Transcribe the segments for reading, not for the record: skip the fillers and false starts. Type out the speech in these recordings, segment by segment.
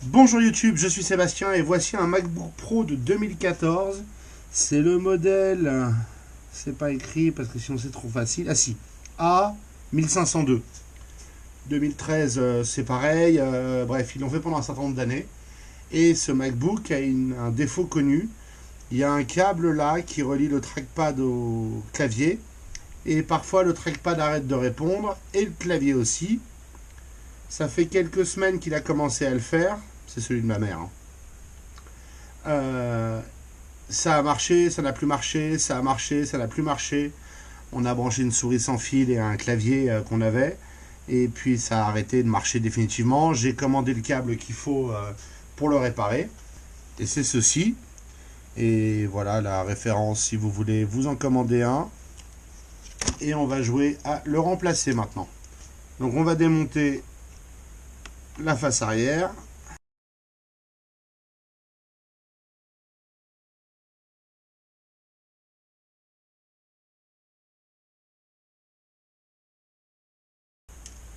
Bonjour YouTube, je suis Sébastien et voici un MacBook Pro de 2014. C'est le modèle, c'est pas écrit parce que sinon c'est trop facile. Ah si, A1502. 2013 c'est pareil, bref, ils l'ont fait pendant un certain nombre d'années. Et ce MacBook a un défaut connu. Il y a un câble là qui relie le trackpad au clavier. Et parfois le trackpad arrête de répondre et le clavier aussi. Ça fait quelques semaines qu'il a commencé à le faire. C'est celui de ma mère, hein. Euh, Ça a marché, ça n'a plus marché, ça a marché, ça n'a plus marché. On a branché une souris sans fil et un clavier qu'on avait. Et puis ça a arrêté de marcher définitivement. J'ai commandé le câble qu'il faut pour le réparer. Et c'est ceci. Et voilà la référence si vous voulez vous en commander un. Et on va jouer à le remplacer maintenant. Donc on va démonter la face arrière.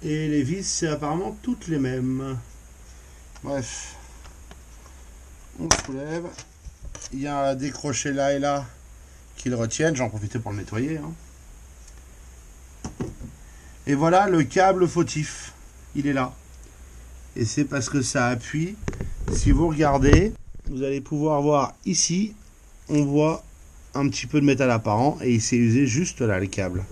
Et les vis, c'est apparemment toutes les mêmes. Bref, on soulève. Il y a des crochets là et là qui le retiennent. J'en profitais pour le nettoyer, hein. Et voilà le câble fautif. Il est là. Et c'est parce que ça appuie. Si vous regardez, vous allez pouvoir voir ici, on voit un petit peu de métal apparent et il s'est usé juste là, le câble.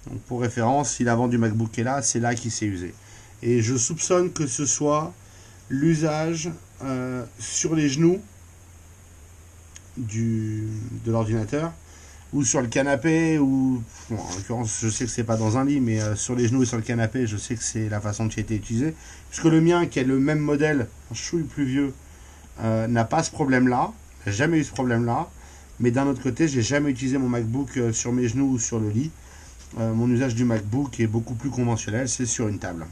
Donc pour référence, si l'avant du MacBook est là, c'est là qu'il s'est usé. Et je soupçonne que ce soit l'usage sur les genoux de l'ordinateur ou sur le canapé ou bon, en l'occurrence je sais que c'est pas dans un lit mais sur les genoux et sur le canapé je sais que c'est la façon dont il a été utilisé puisque le mien qui est le même modèle un chouille plus vieux n'a pas ce problème là, n'a jamais eu ce problème là, mais d'un autre côté j'ai jamais utilisé mon MacBook sur mes genoux ou sur le lit. Mon usage du MacBook est beaucoup plus conventionnel, c'est sur une table.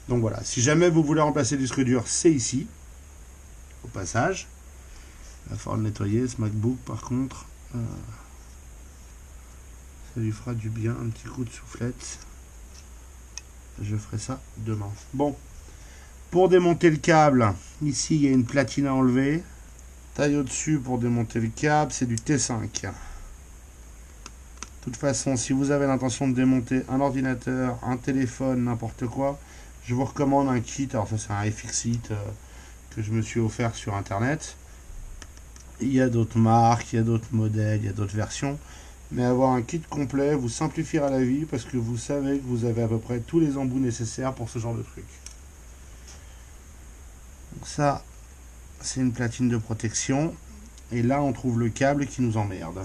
Donc voilà, si jamais vous voulez remplacer le disque dur, c'est ici au passage. Il va falloir le nettoyer ce MacBook par contre. Ça lui fera du bien, un petit coup de soufflette. Je ferai ça demain. Bon, pour démonter le câble, ici il y a une platine à enlever. Taille au-dessus pour démonter le câble, c'est du T5. De toute façon, si vous avez l'intention de démonter un ordinateur, un téléphone, n'importe quoi, je vous recommande un kit. Alors ça c'est un FXit que je me suis offert sur internet. Il y a d'autres marques, il y a d'autres modèles, il y a d'autres versions. Mais avoir un kit complet vous simplifiera la vie parce que vous savez que vous avez à peu près tous les embouts nécessaires pour ce genre de truc. Donc ça, c'est une platine de protection. Et là, on trouve le câble qui nous emmerde.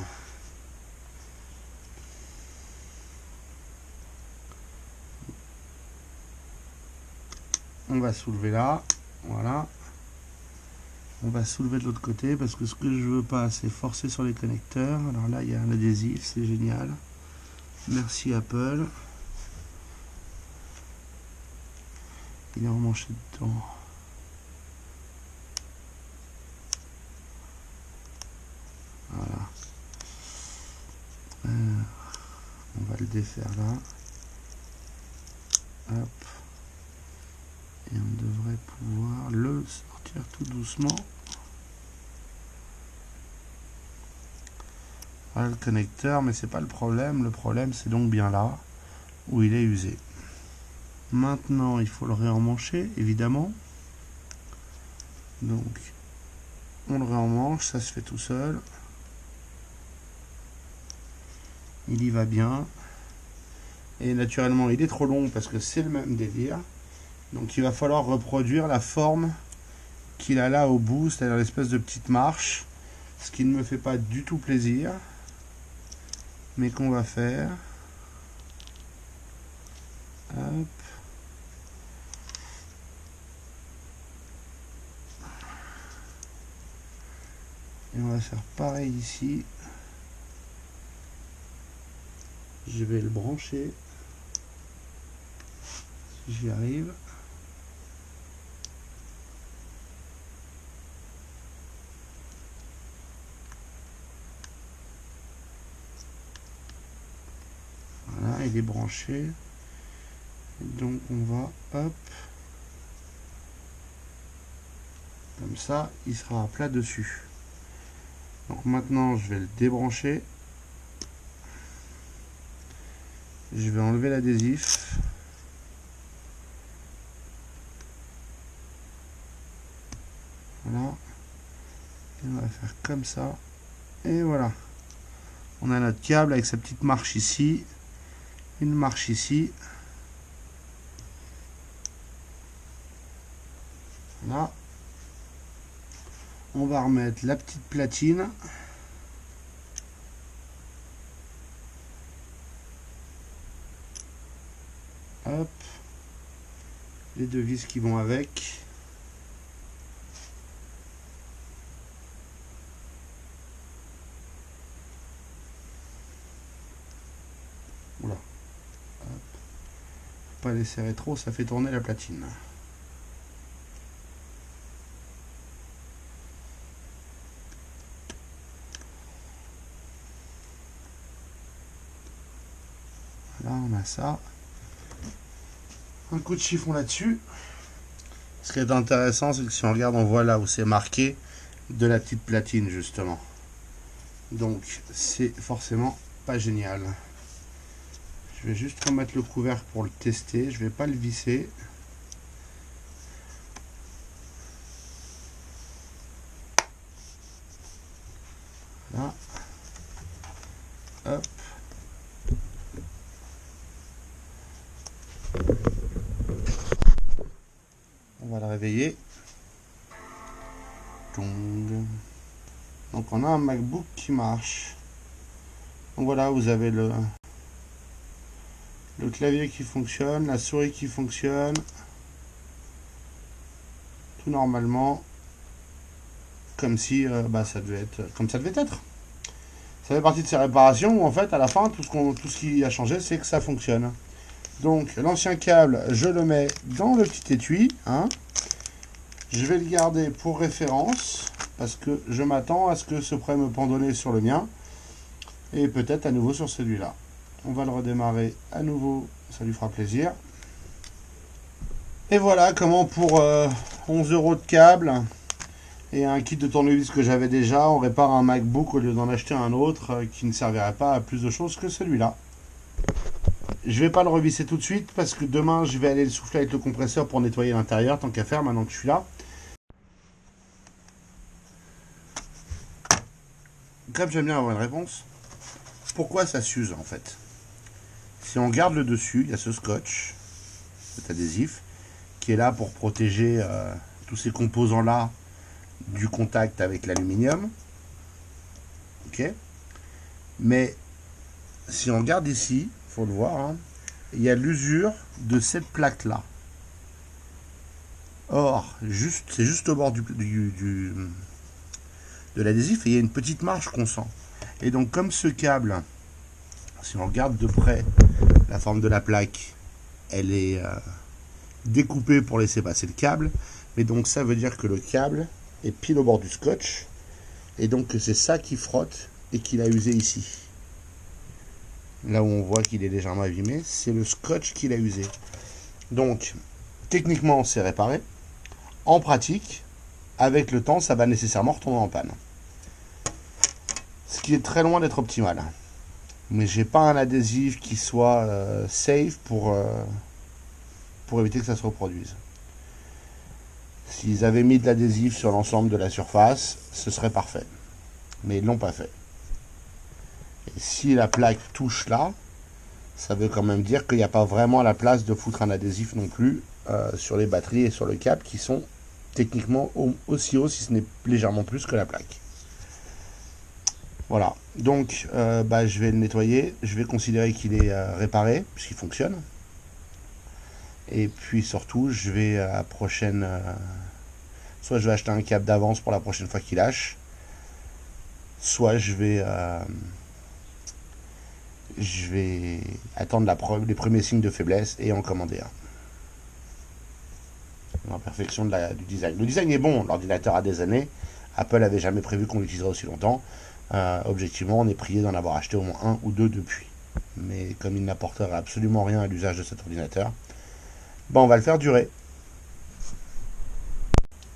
On va soulever là. Voilà. On va soulever de l'autre côté parce que ce que je veux pas, c'est forcer sur les connecteurs. Alors là, il y a un adhésif, c'est génial. Merci Apple. Il est emmanché dedans. Voilà. On va le défaire là. Hop. Et on devrait pouvoir le sortir tout doucement. Voilà le connecteur, mais c'est pas le problème. Le problème, c'est donc bien là où il est usé. Maintenant, il faut le réemmancher, évidemment. Donc, on le réemmanche, ça se fait tout seul. Il y va bien. Et naturellement, il est trop long parce que c'est le même délire. Donc, il va falloir reproduire la forme qu'il a là au bout, c'est-à-dire l'espèce de petite marche. Ce qui ne me fait pas du tout plaisir. Mais qu'on va faire. Hop. Et on va faire pareil ici. Je vais le brancher. Si j'y arrive. Voilà, il est branché. Et donc on va, hop. Comme ça, il sera à plat dessus. Donc maintenant, je vais le débrancher. Je vais enlever l'adhésif. Voilà. Et on va faire comme ça. Et voilà. On a notre câble avec sa petite marche ici. Une marche ici. Voilà. On va remettre la petite platine. Hop. Les deux vis qui vont avec. Oula. Hop. Faut pas les serrer trop, ça fait tourner la platine. Là, on a ça. Un coup de chiffon là-dessus. Ce qui est intéressant, c'est que si on regarde, on voit là où c'est marqué de la petite platine, justement. Donc, c'est forcément pas génial. Je vais juste remettre le couvercle pour le tester. Je vais pas le visser. Là. Hop. On va le réveiller. Donc on a un MacBook qui marche. Donc voilà, vous avez le clavier qui fonctionne, la souris qui fonctionne. Tout normalement. Comme si ça devait être comme ça devait être. Ça fait partie de ces réparations où en fait à la fin tout ce qui a changé c'est que ça fonctionne. Donc l'ancien câble je le mets dans le petit étui. Je vais le garder pour référence parce que je m'attends à ce que ce pourrait me pendonner sur le mien et peut-être à nouveau sur celui-là. On va le redémarrer à nouveau, ça lui fera plaisir. Et voilà comment pour 11 € de câble et un kit de tournevis que j'avais déjà, on répare un MacBook au lieu d'en acheter un autre qui ne servirait pas à plus de choses que celui-là. Je vais pas le revisser tout de suite parce que demain je vais aller le souffler avec le compresseur pour nettoyer l'intérieur tant qu'à faire maintenant que je suis là. Comme j'aime bien avoir une réponse, pourquoi ça s'use en fait? Si on regarde le dessus, il y a ce scotch, cet adhésif, qui est là pour protéger tous ces composants-là du contact avec l'aluminium. Ok. Mais si on regarde ici, il faut le voir, il y a l'usure de cette plaque-là. Or, c'est juste au bord de l'adhésif et il y a une petite marge qu'on sent. Et donc comme ce câble, si on regarde de près la forme de la plaque, elle est découpée pour laisser passer le câble. Mais donc ça veut dire que le câble est pile au bord du scotch. Et donc que c'est ça qui frotte et qu'il a usé ici. Là où on voit qu'il est légèrement abîmé, c'est le scotch qu'il a usé. Donc techniquement c'est réparé. En pratique, avec le temps, ça va nécessairement retomber en panne. Ce qui est très loin d'être optimal. Mais j'ai pas un adhésif qui soit safe pour éviter que ça se reproduise. S'ils avaient mis de l'adhésif sur l'ensemble de la surface, ce serait parfait. Mais ils l'ont pas fait. Et si la plaque touche là, ça veut quand même dire qu'il n'y a pas vraiment la place de foutre un adhésif non plus sur les batteries et sur le câble qui sont techniquement aussi haut, si ce n'est légèrement plus que la plaque. Voilà, donc je vais le nettoyer, je vais considérer qu'il est réparé, puisqu'il fonctionne. Et puis surtout, je vais à la prochaine... soit je vais acheter un câble d'avance pour la prochaine fois qu'il lâche, soit je vais attendre les premiers signes de faiblesse et en commander un. En perfection du design. Le design est bon, l'ordinateur a des années. Apple avait jamais prévu qu'on l'utiliserait aussi longtemps. Objectivement, on est prié d'en avoir acheté au moins un ou deux depuis. Mais comme il n'apporterait absolument rien à l'usage de cet ordinateur, on va le faire durer.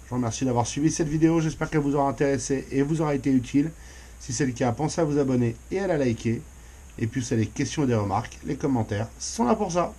Je vous remercie d'avoir suivi cette vidéo. J'espère qu'elle vous aura intéressé et vous aura été utile. Si c'est le cas, pensez à vous abonner et à la liker. Et puis, si vous avez des questions et des remarques, les commentaires sont là pour ça.